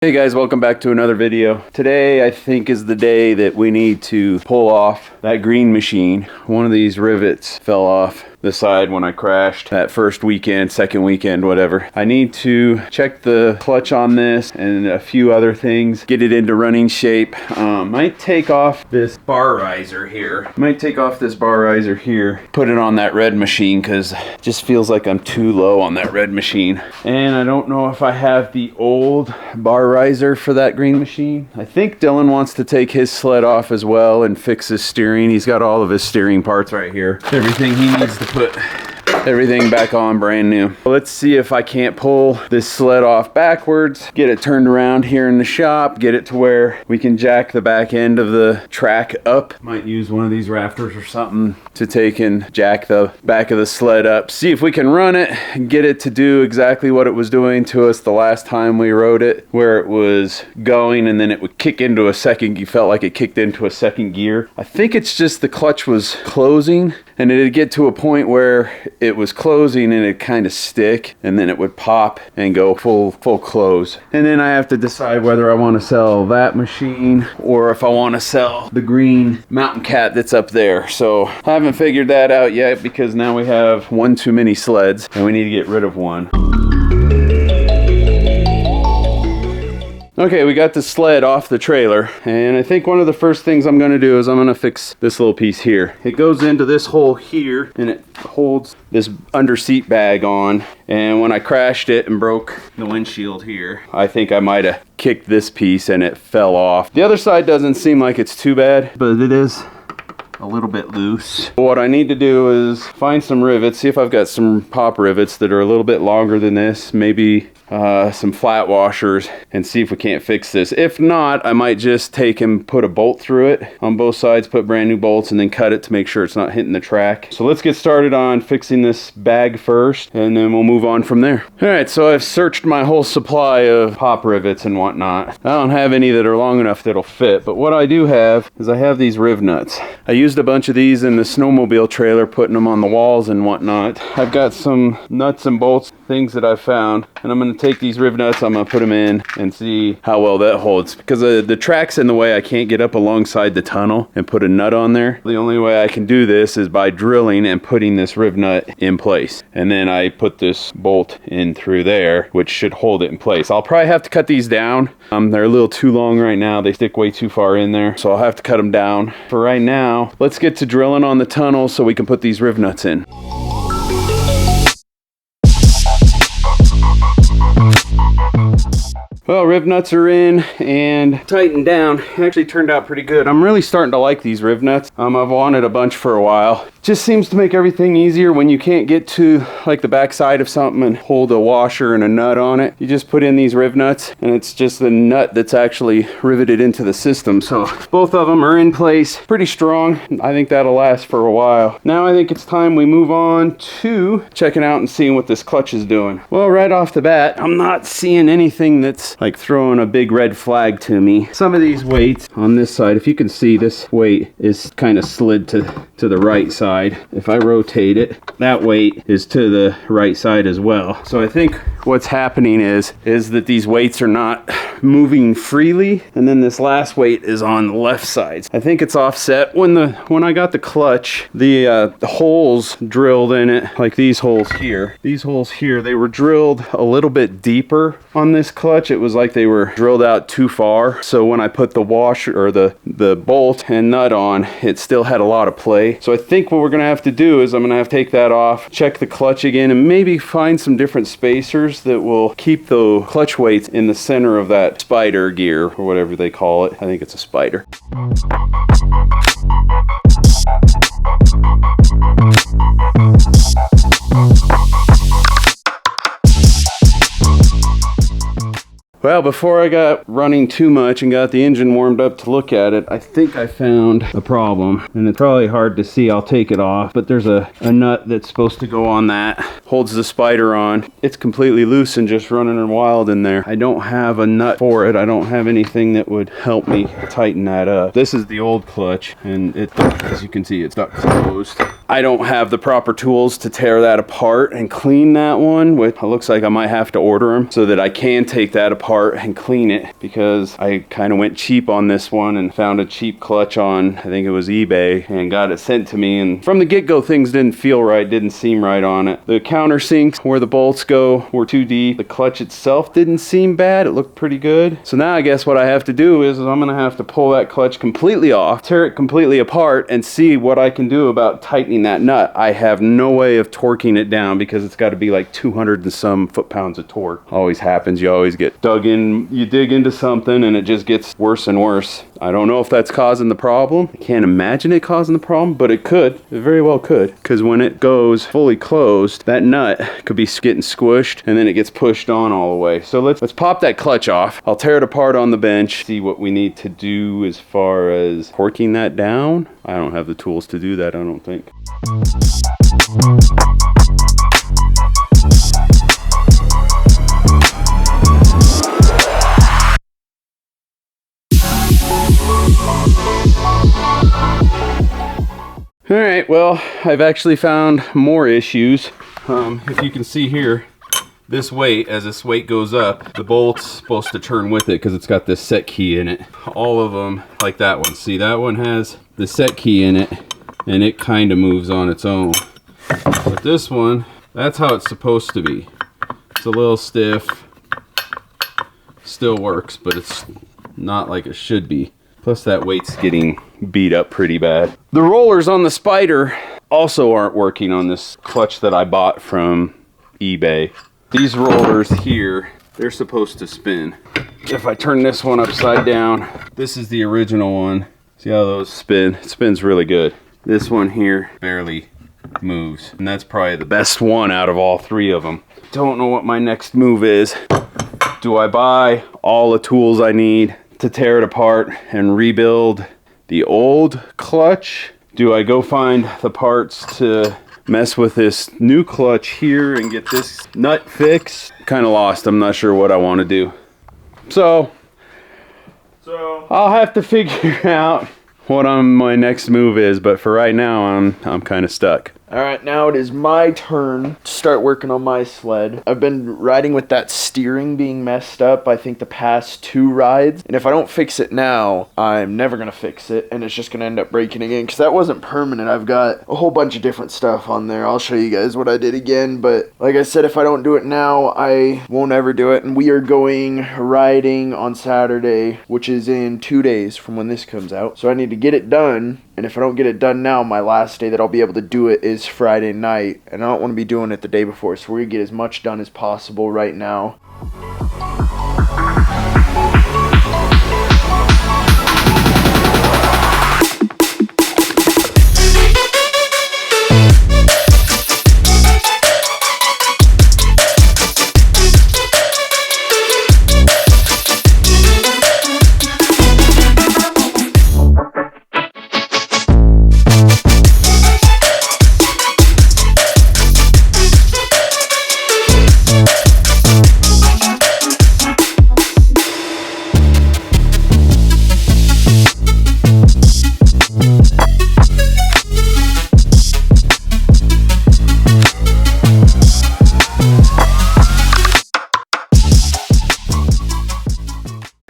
Hey guys, welcome back to another video. Today I think is the day that we need to pull off that green machine. One of these rivets fell off the side when I crashed that first weekend, second weekend, whatever. I need to check the clutch on this and a few other things, get it into running shape. Might take off this bar riser here. Put it on that red machine because it just feels like I'm too low on that red machine. And I don't know if I have the old bar riser for that green machine. I think Dylan wants to take his sled off as well and fix his steering. He's got all of his steering parts right here. Everything he needs to put everything back on brand new. Let's see if I can't pull this sled off backwards, get it turned around here in the shop, get it to where we can jack the back end of the track up. Might use one of these rafters or something to take and jack the back of the sled up. See if we can run it and get it to do exactly what it was doing to us the last time we rode it, where it was going and then it would kick into a second. You felt like it kicked into a second gear. I think it's just the clutch was closing and it'd get to a point where it was closing and it'd kind of stick and then it would pop and go full close. And then I have to decide whether I want to sell that machine or if I want to sell the green Mountain Cat that's up there. So I haven't figured that out yet because now we have one too many sleds and we need to get rid of one. Okay, we got the sled off the trailer, and I think one of the first things I'm going to do is I'm going to fix this little piece here. It goes into this hole here, and it holds this under seat bag on, and when I crashed it and broke the windshield here, I think I might have kicked this piece and it fell off. The other side doesn't seem like it's too bad, but it is a little bit loose. What I need to do is find some rivets, see if I've got some pop rivets that are a little bit longer than this, maybe some flat washers, and see if we can't fix this. If not, I might just take and put a bolt through it on both sides, put brand new bolts, and then cut it to make sure it's not hitting the track. So let's get started on fixing this bag first, and then we'll move on from there. All right, so I've searched my whole supply of pop rivets and whatnot. I don't have any that are long enough that'll fit, but what I do have is I have these riv nuts. I used a bunch of these in the snowmobile trailer, putting them on the walls and whatnot. I've got some nuts and bolts, things that I've found, and I'm going to take these riv nuts, I'm going to put them in and see how well that holds. Because the track's in the way, I can't get up alongside the tunnel and put a nut on there. The only way I can do this is by drilling and putting this riv nut in place. And then I put this bolt in through there, which should hold it in place. I'll probably have to cut these down. They're a little too long right now. They stick way too far in there, so I'll have to cut them down. For right now, let's get to drilling on the tunnel so we can put these riv nuts in. Well, riv nuts are in and tightened down. It actually turned out pretty good. I'm really starting to like these riv nuts. I've wanted a bunch for a while. Just seems to make everything easier when you can't get to like the back side of something and hold a washer and a nut on it. You just put in these riv nuts and it's just the nut that's actually riveted into the system. So both of them are in place, pretty strong. I think that'll last for a while. Now I think it's time we move on to checking out and seeing what this clutch is doing. Well, right off the bat, I'm not seeing anything that's like throwing a big red flag to me. Some of these weights on this side, if you can see, this weight is kind of slid to the right side. If I rotate it, that weight is to the right side as well. So I think what's happening is that these weights are not moving freely, and then this last weight is on the left side. I think it's offset. When I got the clutch, the holes drilled in it, like these holes here, they were drilled a little bit deeper on this clutch. It was like they were drilled out too far. So when I put the washer or the bolt and nut on, it still had a lot of play. So I think what we're gonna have to do is I'm gonna have to take that off, check the clutch again, and maybe find some different spacers that will keep the clutch weights in the center of that spider gear, or whatever they call it. I think it's a spider. Well, before I got running too much and got the engine warmed up to look at it, I think I found a problem. And it's probably hard to see. I'll take it off. But there's a nut that's supposed to go on that. Holds the spider on. It's completely loose and just running wild in there. I don't have a nut for it. I don't have anything that would help me tighten that up. This is the old clutch, and it, as you can see, it's not closed. I don't have the proper tools to tear that apart and clean that one. It looks like I might have to order them so that I can take that apart apart and clean it, because I kind of went cheap on this one and found a cheap clutch on, I think it was eBay, and got it sent to me. And from the get-go, things didn't feel right, didn't seem right on it. The countersinks where the bolts go were too deep. The clutch itself didn't seem bad. It looked pretty good. So now I guess what I have to do is I'm gonna have to pull that clutch completely off, tear it completely apart, and see what I can do about tightening that nut. I have no way of torquing it down, because it's got to be like 200 and some foot-pounds of torque. Always happens. You always get dug in, you dig into something and it just gets worse and worse. I don't know if that's causing the problem. I can't imagine it causing the problem, but it could. It very well could, because when it goes fully closed, that nut could be getting squished and then it gets pushed on all the way. So let's pop that clutch off. I'll tear it apart on the bench, see what we need to do as far as torquing that down. I don't have the tools to do that, I don't think. All right, well, I've actually found more issues. If you can see here, this weight, as this weight goes up, the bolt's supposed to turn with it because it's got this set key in it. All of them, like that one. See, that one has the set key in it, and it kind of moves on its own. But this one, that's how it's supposed to be. It's a little stiff. Still works, but it's not like it should be. Plus that weight's getting beat up pretty bad. The rollers on the Spider also aren't working on this clutch that I bought from eBay. These rollers here, they're supposed to spin. If I turn this one upside down, this is the original one. See how those spin? It spins really good. This one here barely moves, and that's probably the best one out of all three of them. Don't know what my next move is. Do I buy all the tools I need to tear it apart and rebuild the old clutch? Do I go find the parts to mess with this new clutch here and get this nut fixed? Kind of lost. I'm not sure what I want to do. So I'll have to figure out what my next move is, but for right now I'm kind of stuck. All right, now it is my turn to start working on my sled. I've been riding with that steering being messed up, I think the past 2 rides. And if I don't fix it now, I'm never gonna fix it, and it's just gonna end up breaking again, because that wasn't permanent. I've got a whole bunch of different stuff on there. I'll show you guys what I did again, but like I said, if I don't do it now, I won't ever do it. And we are going riding on Saturday, which is in 2 days from when this comes out. So I need to get it done. And if I don't get it done now, my last day that I'll be able to do it is Friday night. And I don't want to be doing it the day before. So we're going to get as much done as possible right now.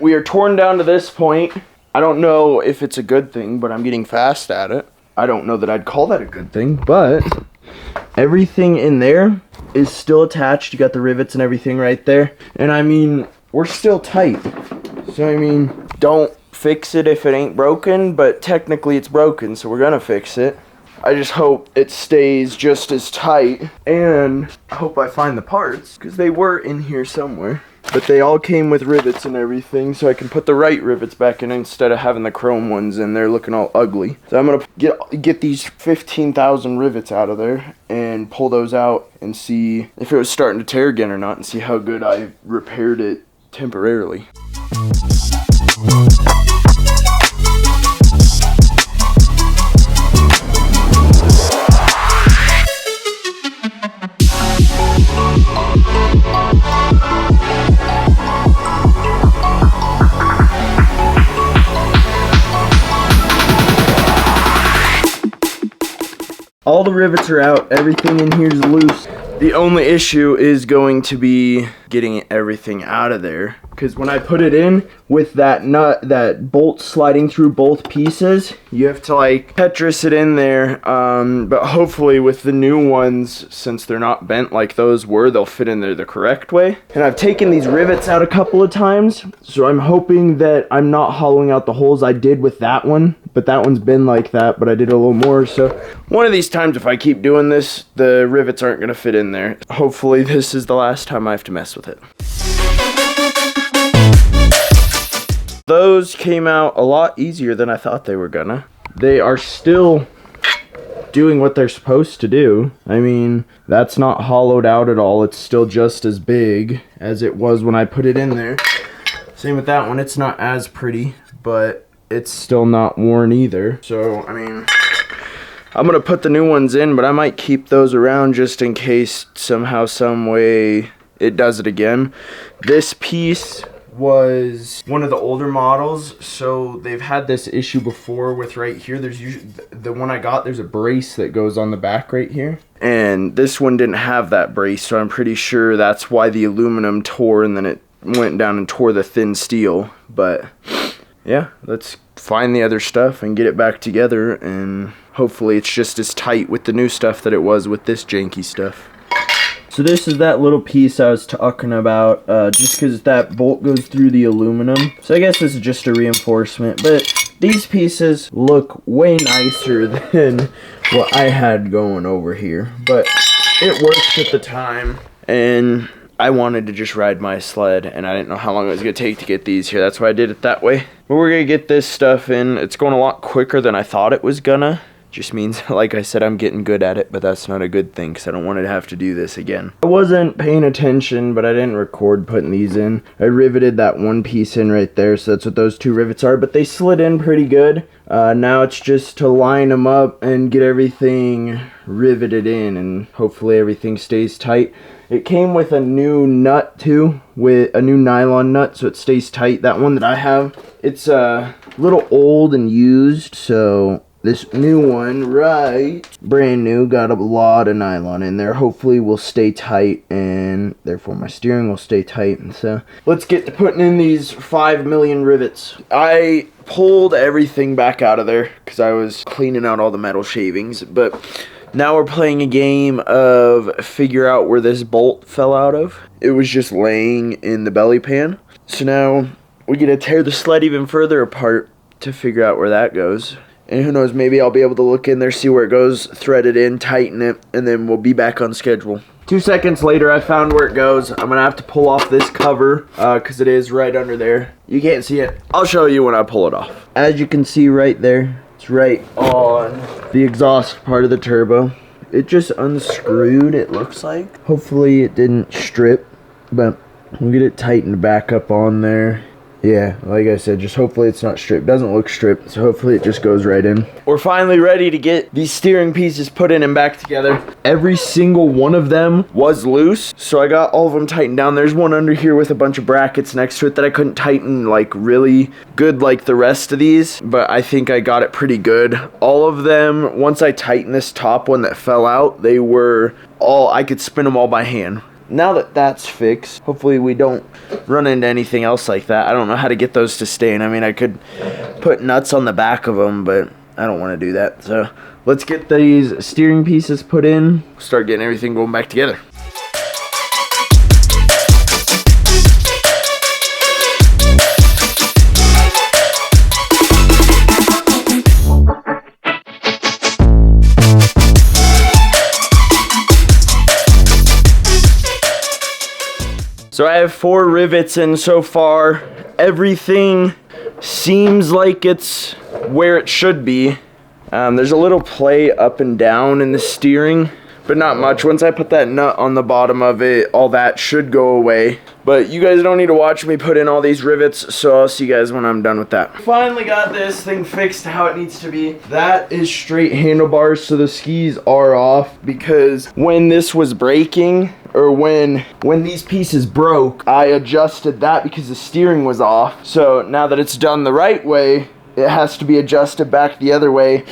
We are torn down to this point. I don't know if it's a good thing, but I'm getting fast at it. I don't know that I'd call that a good thing, but everything in there is still attached. You got the rivets and everything right there. And I mean, we're still tight. So I mean, don't fix it if it ain't broken, but technically it's broken, so we're gonna fix it. I just hope it stays just as tight, and I hope I find the parts, because they were in here somewhere. But they all came with rivets and everything, so I can put the right rivets back in instead of having the chrome ones in there looking all ugly. So I'm gonna get these 15,000 rivets out of there and pull those out and see if it was starting to tear again or not, and see how good I repaired it temporarily. All the rivets are out, everything in here is loose. The only issue is going to be getting everything out of there, because when I put it in with that nut, that bolt sliding through both pieces, you have to like Tetris it in there. But hopefully with the new ones, since they're not bent like those were, they'll fit in there the correct way. And I've taken these rivets out a couple of times, so I'm hoping that I'm not hollowing out the holes I did with that one. But that one's been like that, but I did a little more. So one of these times, if I keep doing this, the rivets aren't gonna fit in there. Hopefully this is the last time I have to mess with it. Those came out a lot easier than I thought they were gonna. They are still doing what they're supposed to do. I mean, that's not hollowed out at all. It's still just as big as it was when I put it in there. Same with that one. It's not as pretty, but it's still not worn either. So, I mean, I'm gonna put the new ones in, but I might keep those around just in case somehow, some way it does it again. This piece was one of the older models, so they've had this issue before with right here. There's usually, the one I got, there's a brace that goes on the back right here. And this one didn't have that brace, so I'm pretty sure that's why the aluminum tore and then it went down and tore the thin steel. But yeah, let's find the other stuff and get it back together, and hopefully it's just as tight with the new stuff that it was with this janky stuff. So this is that little piece I was talking about, just because that bolt goes through the aluminum. So I guess this is just a reinforcement, but these pieces look way nicer than what I had going over here. But it worked at the time, and I wanted to just ride my sled, and I didn't know how long it was going to take to get these here. That's why I did it that way. But we're going to get this stuff in. It's going a lot quicker than I thought it was gonna. Just means, like I said, I'm getting good at it, but that's not a good thing because I don't want to have to do this again. I wasn't paying attention, but I didn't record putting these in. I riveted that one piece in right there, so that's what those two rivets are, but they slid in pretty good. Now it's just to line them up and get everything riveted in, and hopefully everything stays tight. It came with a new nut too, with a new nylon nut, so it stays tight. That one that I have, it's a little old and used, so this new one, right, brand new, got a lot of nylon in there. Hopefully will stay tight, and therefore my steering will stay tight. And so let's get to putting in these 5 million rivets. I pulled everything back out of there because I was cleaning out all the metal shavings, but now we're playing a game of figure out where this bolt fell out of. It was just laying in the belly pan. So now we're gonna tear the sled even further apart to figure out where that goes. And who knows, maybe I'll be able to look in there, see where it goes, thread it in, tighten it, and then we'll be back on schedule. 2 seconds later, I found where it goes. I'm gonna have to pull off this cover, because it is right under there. You can't see it. I'll show you when I pull it off. As you can see right there, it's right on the exhaust part of the turbo. It just unscrewed, it looks like. Hopefully it didn't strip, but we'll get it tightened back up on there. Yeah, like I said, just hopefully it's not stripped. Doesn't look stripped, so hopefully it just goes right in. We're finally ready to get these steering pieces put in and back together. Every single one of them was loose, so I got all of them tightened down. There's one under here with a bunch of brackets next to it that I couldn't tighten like really good like the rest of these, but I think I got it pretty good. All of them, once I tightened this top one that fell out, they were all, I could spin them all by hand. Now that that's fixed, hopefully we don't run into anything else like that. I don't know how to get those to stay in. I mean, I could put nuts on the back of them, but I don't want to do that. So let's get these steering pieces put in, start getting everything going back together. So I have 4 rivets in so far. Everything seems like it's where it should be. There's a little play up and down in the steering, but not much. Once I put that nut on the bottom of it, all that should go away. But you guys don't need to watch me put in all these rivets, so I'll see you guys when I'm done with that. Finally got this thing fixed how it needs to be. That is straight handlebars, so the skis are off, because when this was breaking, or when these pieces broke, I adjusted that because the steering was off. So now that it's done the right way, it has to be adjusted back the other way.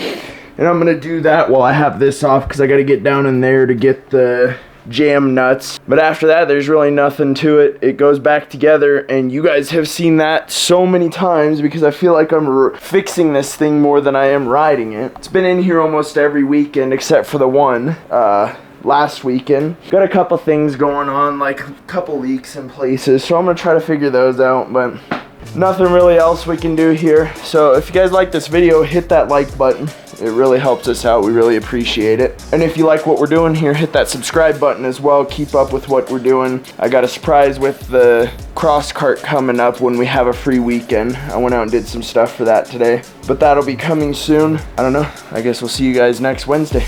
And I'm gonna do that while I have this off, because I gotta get down in there to get the jam nuts. But after that, there's really nothing to it. It goes back together, and you guys have seen that so many times because I feel like I'm fixing this thing more than I am riding it. It's been in here almost every weekend except for the one last weekend. Got a couple things going on, like a couple leaks in places, so I'm gonna try to figure those out, but nothing really else we can do here. So if you guys like this video, hit that like button. It really helps us out. We really appreciate it. And if you like what we're doing here, hit that subscribe button as well. Keep up with what we're doing. I got a surprise with the cross cart coming up when we have a free weekend. I went out and did some stuff for that today, but that'll be coming soon. I don't know. I guess we'll see you guys next Wednesday.